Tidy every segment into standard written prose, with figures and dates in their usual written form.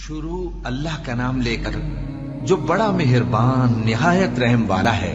شروع اللہ کا نام لے کر جو بڑا مہربان نہایت رحم والا ہے۔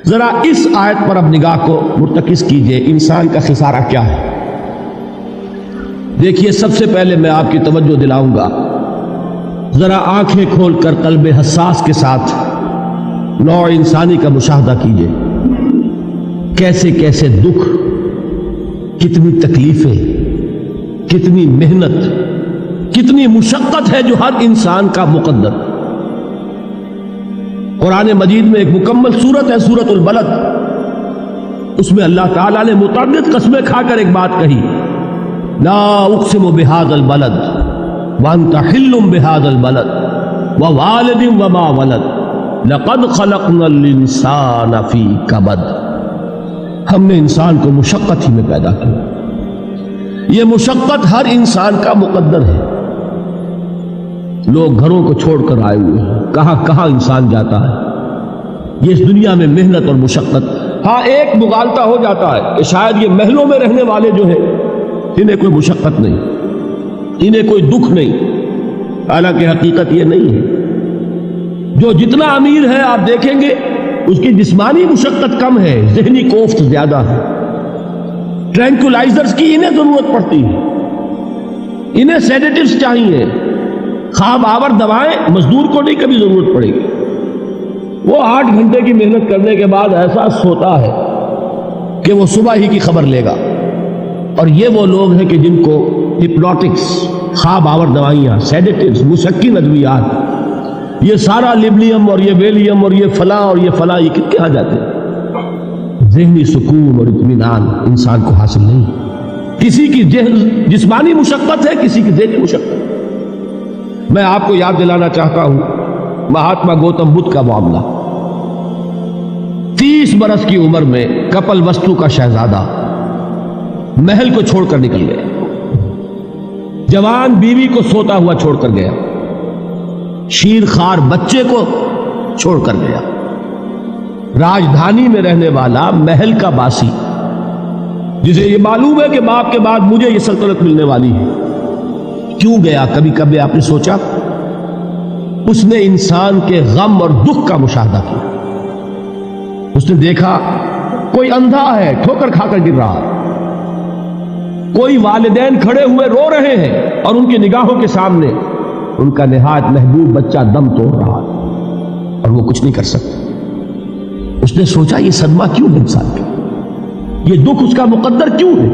ذرا اس آیت پر اب نگاہ کو مرتکز کیجئے، انسان کا خسارہ کیا ہے۔ دیکھیے، سب سے پہلے میں آپ کی توجہ دلاؤں گا، ذرا آنکھیں کھول کر قلب حساس کے ساتھ نوع انسانی کا مشاہدہ کیجئے۔ کیسے کیسے دکھ، کتنی تکلیفیں، کتنی محنت، کتنی مشقت ہے جو ہر انسان کا مقدر۔ قرآن مجید میں ایک مکمل سورت ہے، سورت البلد، اس میں اللہ تعالیٰ نے متعدد قسمیں کھا کر ایک بات کہی، لا اقسم بہذا البلد وانت حل بہذا البلد ووالد وما ولد لقد خلقنا الانسان فی کبد۔ ہم نے انسان کو مشقت ہی میں پیدا کیا، یہ مشقت ہر انسان کا مقدر ہے۔ لوگ گھروں کو چھوڑ کر آئے ہوئے ہیں، کہاں کہاں انسان جاتا ہے، یہ اس دنیا میں محنت اور مشقت۔ ہاں، ایک مغالطہ ہو جاتا ہے کہ شاید یہ محلوں میں رہنے والے جو ہیں انہیں کوئی مشقت نہیں، انہیں کوئی دکھ نہیں، حالانکہ حقیقت یہ نہیں ہے۔ جو جتنا امیر ہے آپ دیکھیں گے اس کی جسمانی مشقت کم ہے، ذہنی کوفت زیادہ ہے۔ ٹرینکولائزرز کی انہیں ضرورت پڑتی ہے، انہیں سیڈیٹیوز چاہیے، خواب آور دوائیں مزدور کو نہیں کبھی ضرورت پڑے گی۔ وہ 8 گھنٹے کی محنت کرنے کے بعد احساس ہوتا ہے کہ وہ صبح ہی کی خبر لے گا۔ اور یہ وہ لوگ ہیں کہ جن کو ہپنوٹکس، خواب آور دوائیاں، سیڈیٹیوز، مسکن ادویات، یہ سارا لیبنیم اور یہ ویلیم اور یہ فلاں اور یہ فلاں، یہ کہاں جاتے ہیں؟ ذہنی سکون اور اطمینان انسان کو حاصل نہیں۔ کسی کی جسمانی مشقت ہے، کسی کی ذہنی مشقت۔ میں آپ کو یاد دلانا چاہتا ہوں مہاتما گوتم بدھ کا معاملہ۔ 30 برس کی عمر میں کپل وستو کا شہزادہ محل کو چھوڑ کر نکل گیا، جوان بیوی کو سوتا ہوا چھوڑ کر گیا، شیر خوار بچے کو چھوڑ کر گیا، راجدھانی میں رہنے والا محل کا باسی، جسے یہ معلوم ہے کہ باپ کے بعد مجھے یہ سلطنت ملنے والی ہے، کیوں گیا؟ کبھی کبھی آپ نے سوچا؟ اس نے انسان کے غم اور دکھ کا مشاہدہ کیا۔ اس نے دیکھا کوئی اندھا ہے، ٹھوکر کھا کر گر رہا ہے، کوئی والدین کھڑے ہوئے رو رہے ہیں اور ان کی نگاہوں کے سامنے ان کا نہایت محبوب بچہ دم توڑ رہا ہے اور وہ کچھ نہیں کر سکتا۔ اس نے سوچا یہ صدمہ کیوں ہے انسان کا، یہ دکھ اس کا مقدر کیوں ہے؟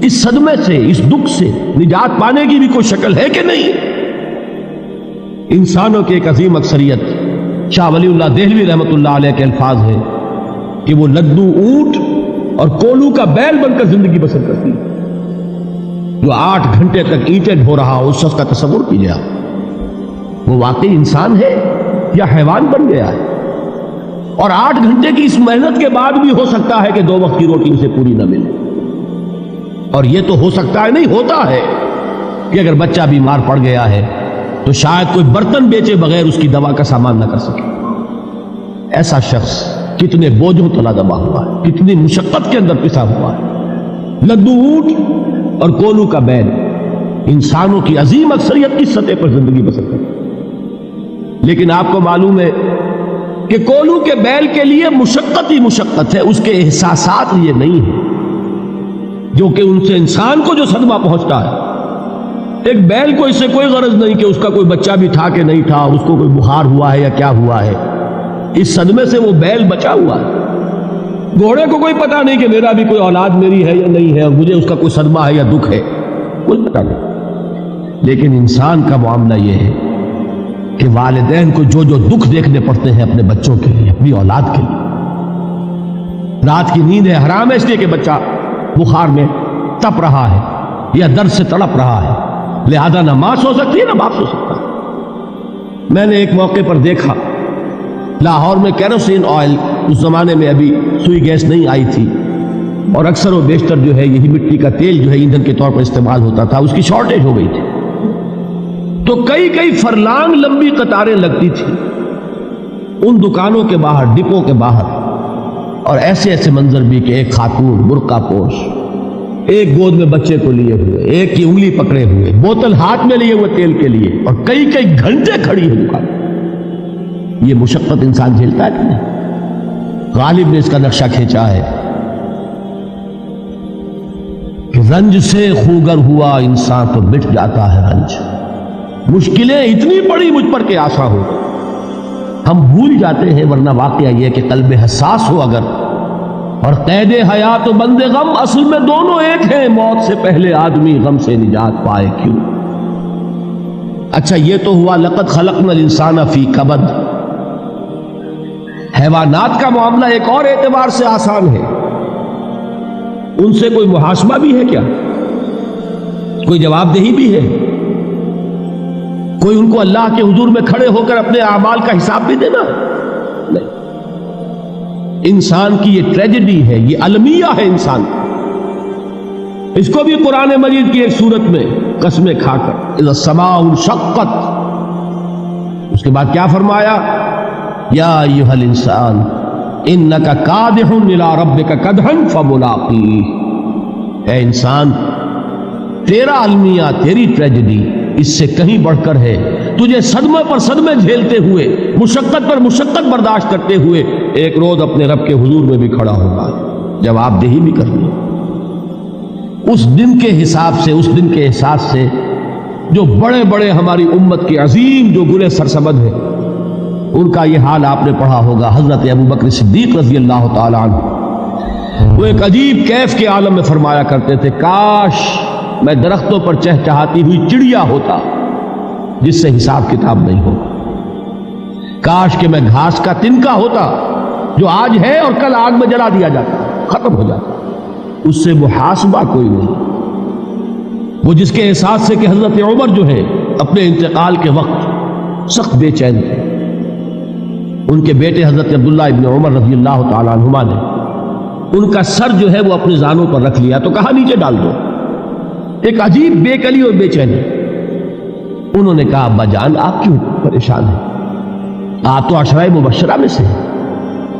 اس صدمے سے، اس دکھ سے نجات پانے کی بھی کوئی شکل ہے کہ نہیں؟ انسانوں کی ایک عظیم اکثریت، شاہ ولی اللہ دہلوی رحمۃ اللہ علیہ کے الفاظ ہیں کہ وہ لدو اونٹ اور کولو کا بیل بن کر زندگی بسر کرتی ہے۔ جو 8 گھنٹے تک اینٹیں ڈھو رہا ہو، اس شخص کا تصور کیجیے آپ، وہ واقعی انسان ہے یا حیوان بن گیا ہے؟ اور 8 گھنٹے کی اس محنت کے بعد بھی ہو سکتا ہے کہ 2 وقت کی روٹی اسے پوری نہ ملے۔ اور یہ تو ہو سکتا ہے، نہیں ہوتا ہے کہ اگر بچہ بیمار پڑ گیا ہے تو شاید کوئی برتن بیچے بغیر اس کی دوا کا سامان نہ کر سکے۔ ایسا شخص کتنے بوجھوں تلا دبا ہوا ہے، کتنی مشقت کے اندر پسا ہوا ہے۔ لدو اونٹ اور کولو کا بیل، انسانوں کی عظیم اکثریت اس سطح پر زندگی بسر کرتی ہے۔ لیکن آپ کو معلوم ہے کہ کولو کے بیل کے لیے مشقت ہی مشقت ہے، اس کے احساسات یہ نہیں ہیں جو کہ ان سے انسان کو جو صدمہ پہنچتا ہے۔ ایک بیل کو اس سے کوئی غرض نہیں کہ اس کا کوئی بچہ بھی تھا کہ نہیں تھا، اس کو کوئی بخار ہوا ہے یا کیا ہوا ہے، اس صدمے سے وہ بیل بچا ہوا ہے۔ گھوڑے کو کوئی پتہ نہیں کہ میرا بھی کوئی اولاد میری ہے یا نہیں ہے، اور مجھے اس کا کوئی صدمہ ہے یا دکھ ہے، کوئی پتہ نہیں۔ لیکن انسان کا معاملہ یہ ہے کہ والدین کو جو جو دکھ دیکھنے پڑتے ہیں اپنے بچوں کے لیے، اپنی اولاد کے لیے۔ رات کی نیند ہے حرام ہے اس لیے کہ بچہ بخار میں تپ رہا ہے یا درد سے تڑپ رہا ہے، لہذا نہ ماں سو سکتی ہے نہ باپ سو سکتا۔ میں نے ایک موقع پر دیکھا، لاہور میں کیروسین آئل، اس زمانے میں ابھی سوئی گیس نہیں آئی تھی، اور اکثر و بیشتر جو ہے یہی مٹی کا تیل جو ہے ایندھن کے طور پر استعمال ہوتا تھا، اس کی شارٹیج ہو گئی تھی۔ تو کئی فرلانگ لمبی قطاریں لگتی تھی ان دکانوں کے باہر، ڈپوں کے باہر، اور ایسے ایسے منظر بھی کہ ایک خاتون برقع پوش ایک گود میں بچے کو لیے ہوئے، ایک کی انگلی پکڑے ہوئے، بوتل ہاتھ میں لیے ہوئے تیل کے لیے، اور کئی کئی گھنٹے کھڑی ہے دکان۔ یہ مشقت انسان جھیلتا ہے کہ نہیں؟ غالب نے اس کا نقشہ کھینچا ہے کہ رنج سے خوگر ہوا انسان تو مٹ جاتا ہے رنج۔ مشکلیں اتنی بڑی مجھ پر کہ آسا ہو، ہم بھول جاتے ہیں، ورنہ واقعہ یہ کہ قلب حساس ہو اگر، اور قید حیات و بند غم اصل میں دونوں ایک ہیں، موت سے پہلے آدمی غم سے نجات پائے کیوں۔ اچھا یہ تو ہوا لقد خلقنا الانسان فی کبد۔ حیوانات کا معاملہ ایک اور اعتبار سے آسان ہے، ان سے کوئی محاسبہ بھی ہے کیا؟ کوئی جواب دہی بھی ہے؟ کوئی ان کو اللہ کے حضور میں کھڑے ہو کر اپنے اعمال کا حساب بھی دینا؟ نہیں۔ انسان کی یہ ٹریجڈی ہے، یہ المیہ ہے انسان۔ اس کو بھی قرآن مجید کی ایک سورت میں قسمیں کھا کر اذا السماء انشقت، اس کے بعد کیا فرمایا؟ یا ایھا الانسان انک کادح الی ربک کدحا فملاقیہ۔ اے انسان، تیرا المیہ، تیری ٹریجڈی اس سے کہیں بڑھ کر ہے، تجھے صدمے پر صدمے جھیلتے ہوئے، مشقت پر مشقت برداشت کرتے ہوئے ایک روز اپنے رب کے حضور میں بھی کھڑا ہوگا، جواب دہی بھی کرنی۔ اس دن کے حساب سے، اس دن کے احساس سے جو بڑے بڑے ہماری امت کے عظیم جو گلے سرسبد ہیں، ان کا یہ حال آپ نے پڑھا ہوگا۔ حضرت ابوبکر صدیق رضی اللہ تعالیٰ عنہ وہ ایک عجیب کیف کے عالم میں فرمایا کرتے تھے، کاش میں درختوں پر چہچہاتی ہوئی چڑیا ہوتا جس سے حساب کتاب نہیں ہوگا، کاش کہ میں گھاس کا تنکا ہوتا جو آج ہے اور کل آگ میں جلا دیا جاتا، ختم ہو جاتا، اس سے محاسبہ کوئی نہیں۔ وہ جس کے احساس سے کہ حضرت عمر جو ہے اپنے انتقال کے وقت سخت بے چین تھے، ان کے بیٹے حضرت عبداللہ ابن عمر رضی اللہ تعالیٰ عنہما نے ان کا سر جو ہے وہ اپنے زانوں پر رکھ لیا تو کہا نیچے ڈال دو۔ ایک عجیب بے کلی اور بے چینی۔ انہوں نے کہا ابا جان آپ کیوں پریشان ہیں؟ آپ تو عشرہ مبشرہ میں سے ہیں،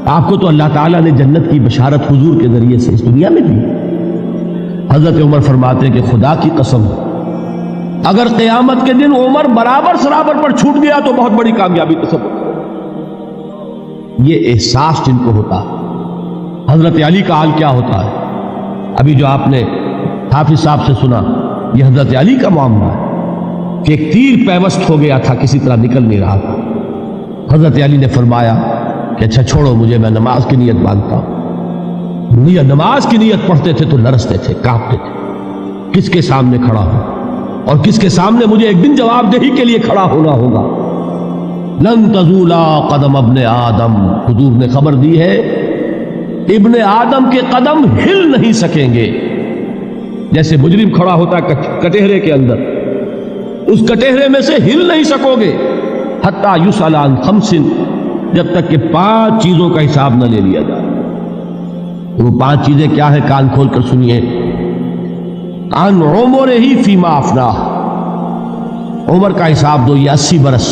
آپ کو تو اللہ تعالیٰ نے جنت کی بشارت حضور کے ذریعے سے اس دنیا میں دی۔ حضرت عمر فرماتے ہیں کہ خدا کی قسم اگر قیامت کے دن عمر برابر سرابر پر چھوٹ گیا تو بہت بڑی کامیابی تصور۔ یہ احساس جن کو ہوتا، حضرت علی کا حال کیا ہوتا ہے؟ ابھی جو آپ نے حافظ صاحب سے سنا، یہ حضرت علی کا معاملہ ہے کہ ایک تیر پیوست ہو گیا تھا، کسی طرح نکل نہیں رہا تھا۔ حضرت علی نے فرمایا کہ اچھا چھوڑو مجھے، میں نماز کی نیت باندھتا ہوں۔ نماز کی نیت پڑھتے تھے تو لرزتے تھے، کانپتے تھے، کس کے سامنے کھڑا ہوں اور کس کے سامنے مجھے ایک دن جواب دہی کے لیے کھڑا ہونا ہوگا۔ لن تزولا قدم ابن آدم، حضور نے خبر دی ہے ابن آدم کے قدم ہل نہیں سکیں گے۔ جیسے مجرم کھڑا ہوتا ہے کٹہرے کے اندر، اس کٹہرے میں سے ہل نہیں سکو گے حتی یسأل عن خمس، جب تک کہ 5 چیزوں کا حساب نہ لے لیا جائے۔ وہ 5 چیزیں کیا ہے؟ کان کھول کر سنیے۔ عن عمرہ فیما افناہ، عمر کا حساب دو، یہ 80 برس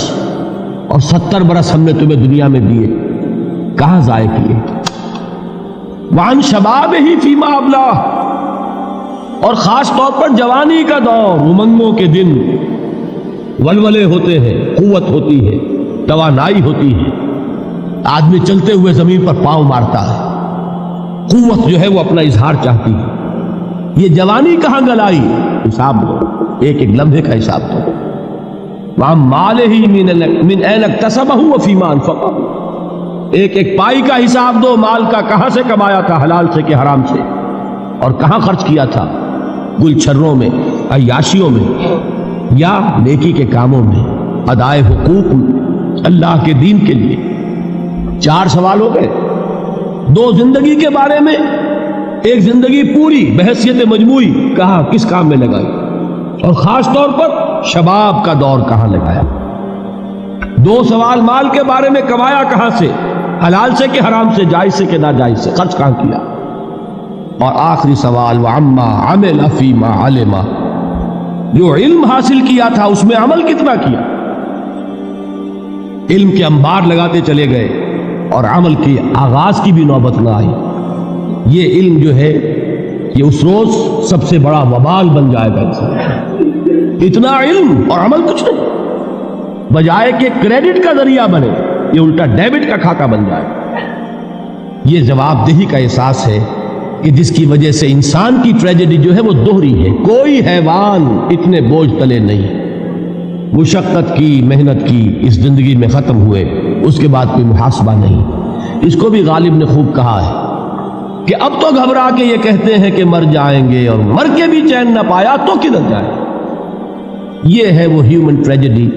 اور 70 برس ہم نے تمہیں دنیا میں دیے، کہاں ضائع کیے؟ وعن شبابہ فیما ابلاہ، اور خاص طور پر جوانی کا دور، امنگوں کے دن، ولولے ہوتے ہیں، قوت ہوتی ہے، توانائی ہوتی ہے، آدمی چلتے ہوئے زمین پر پاؤں مارتا ہے، قوت جو ہے وہ اپنا اظہار چاہتی ہے۔ یہ جوانی کہاں گلائی؟ حساب دو، ایک ایک لمحے کا حساب دو۔ وعن مالہ من این اکتسبہ وفیما انفقہ، ایک ایک پائی کا حساب دو، مال کا کہاں سے کمایا تھا، حلال سے کہ حرام سے، اور کہاں خرچ کیا تھا، گلچھروں میں، عیاشیوں میں، یا نیکی کے کاموں میں، ادائے حقوق اللہ کے دین کے لیے۔ 4 سوال ہو گئے، 2 زندگی کے بارے میں، ایک زندگی پوری بحیثیت مجموعی کہاں کس کام میں لگائی، اور خاص طور پر شباب کا دور کہاں لگایا۔ 2 سوال مال کے بارے میں، کمایا کہاں سے، حلال سے کہ حرام سے، جائز سے کہ ناجائز سے، خرچ کہاں کیا، اور آخری سوال وعما عمل فیما علم، جو علم حاصل کیا تھا اس میں عمل کتنا کیا۔ علم کے انبار لگاتے چلے گئے اور عمل کی آغاز کی بھی نوبت نہ آئی۔ یہ علم جو ہے یہ اس روز سب سے بڑا وبال بن جائے گا انسان. اتنا علم اور عمل کچھ نہیں، بجائے کہ کریڈٹ کا ذریعہ بنے یہ الٹا ڈیبٹ کا کھاتا بن جائے. یہ جواب دہی کا احساس ہے کہ جس کی وجہ سے انسان کی ٹریجڈی جو ہے وہ دوہری ہے. کوئی حیوان اتنے بوجھ تلے نہیں، مشقت کی، محنت کی، اس زندگی میں ختم ہوئے، اس کے بعد کوئی محاسبہ نہیں. اس کو بھی غالب نے خوب کہا ہے کہ اب تو گھبرا کے یہ کہتے ہیں کہ مر جائیں گے، اور مر کے بھی چین نہ پایا تو کدھر جائیں. یہ ہے وہ ہیومن ٹریجڈی